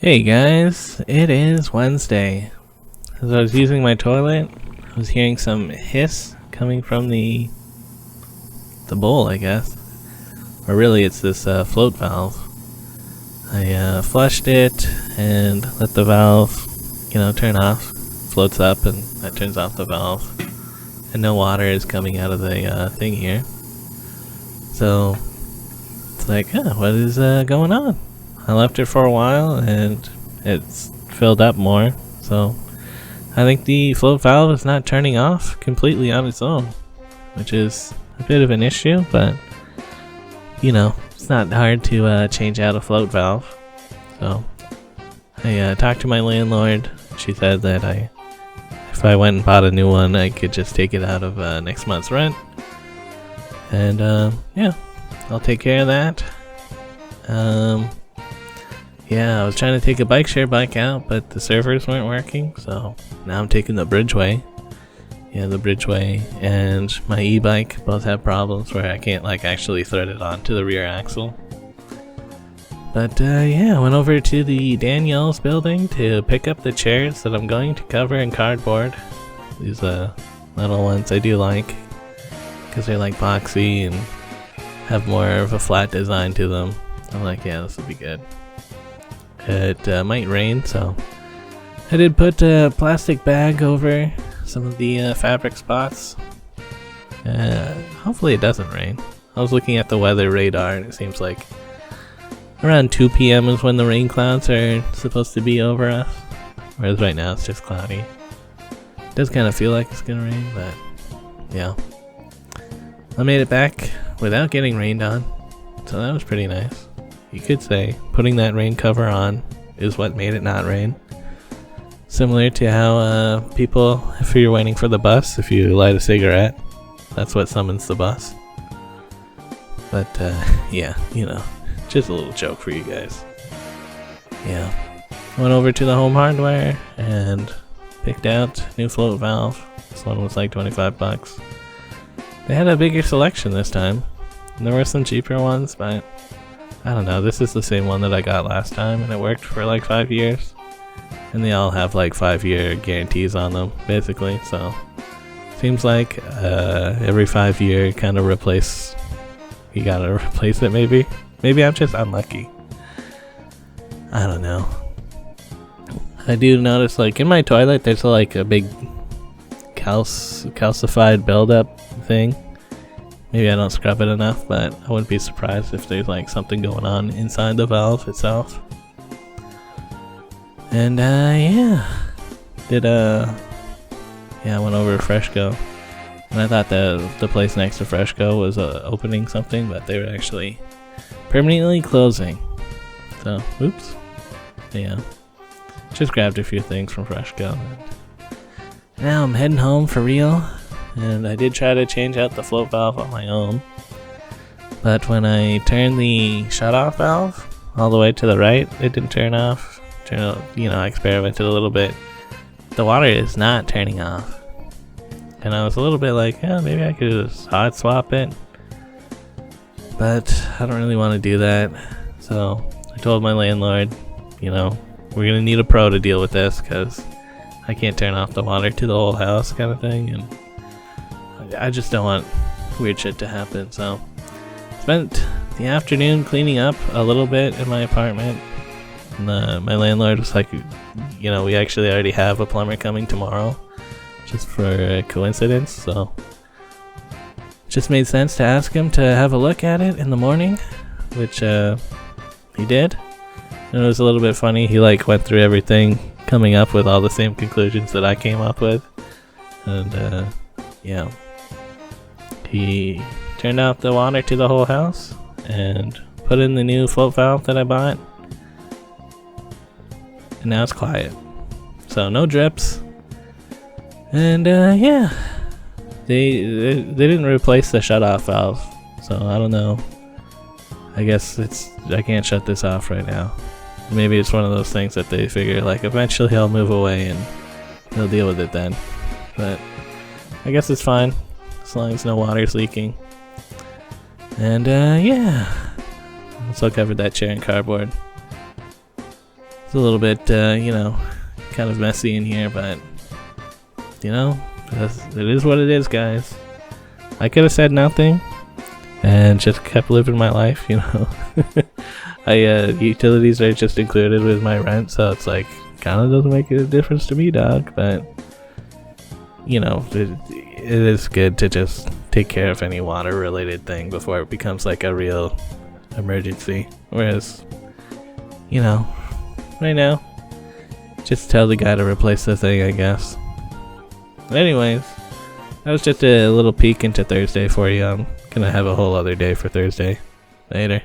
Hey guys, it is Wednesday. As I was using my toilet, I was hearing some hiss coming from the bowl, I guess. Or really it's this float valve. I flushed it and let the valve, turn off. Floats up and that turns off the valve. And no water is coming out of the thing here. So, it's like, what is going on? I left it for a while and it's filled up more, so I think the float valve is not turning off completely on its own, which is a bit of an issue, but it's not hard to change out a float valve. So I talked to my landlord. She said that if I went and bought a new one, I could just take it out of next month's rent, and yeah, I'll take care of that. Yeah, I was trying to take a bike share bike out, but the servers weren't working, so now I'm taking the Bridgeway. Yeah, the Bridgeway and my e-bike both have problems where I can't actually thread it onto the rear axle. But yeah, I went over to the Danielle's building to pick up the chairs that I'm going to cover in cardboard. These little ones I do like, because they're boxy and have more of a flat design to them. I'm like, yeah, this will be good. It might rain, so I did put a plastic bag over some of the fabric spots. Hopefully it doesn't rain. I was looking at the weather radar and it seems like around 2 p.m. is when the rain clouds are supposed to be over us, whereas right now it's just cloudy. It does kind of feel like it's gonna rain, but yeah. I made it back without getting rained on, so that was pretty nice. You could say putting that rain cover on is what made it not rain. Similar to how people, if you're waiting for the bus, if you light a cigarette, that's what summons the bus. But yeah, just a little joke for you guys. Yeah, went over to the Home Hardware and picked out new float valve. This one was like 25 bucks. They had a bigger selection this time. And there were some cheaper ones, but I don't know, this is the same one that I got last time and it worked for 5 years. And they all have 5-year guarantees on them, basically, so seems like every 5 year you gotta replace it maybe. Maybe I'm just unlucky. I don't know. I do notice in my toilet there's a big calcified buildup thing. Maybe I don't scrub it enough, but I wouldn't be surprised if there's something going on inside the valve itself. And yeah, I went over to Freshco, and I thought the place next to Freshco was opening something, but they were actually permanently closing. So, oops. Yeah, just grabbed a few things from Freshco. And now I'm heading home for real. And I did try to change out the float valve on my own, but when I turned the shutoff valve all the way to the right, it didn't turn off. I experimented a little bit. The water is not turning off, and I was a little bit maybe I could just hot swap it, but I don't really want to do that. So I told my landlord, we're gonna need a pro to deal with this because I can't turn off the water to the whole house, kind of thing, and I just don't want weird shit to happen. So spent the afternoon cleaning up a little bit in my apartment, and my landlord was like, we actually already have a plumber coming tomorrow, just for a coincidence, so it just made sense to ask him to have a look at it in the morning, which he did. And it was a little bit funny. He went through everything, coming up with all the same conclusions that I came up with, and yeah. He turned off the water to the whole house and put in the new float valve that I bought. And now it's quiet. So no drips. And yeah. They didn't replace the shutoff valve. So I don't know. I guess I can't shut this off right now. Maybe it's one of those things that they figure eventually I'll move away and they'll deal with it then. But I guess it's fine. As long as no water's leaking. And yeah, also covered that chair in cardboard. It's a little bit, kind of messy in here, but, it is what it is, guys. I could have said nothing and just kept living my life, utilities are just included with my rent, so it's like, kind of doesn't make a difference to me, dog, but, it is good to just take care of any water related thing before it becomes like a real emergency. Whereas, right now, just tell the guy to replace the thing, I guess. Anyways, that was just a little peek into Thursday for you. I'm gonna have a whole other day for Thursday. Later.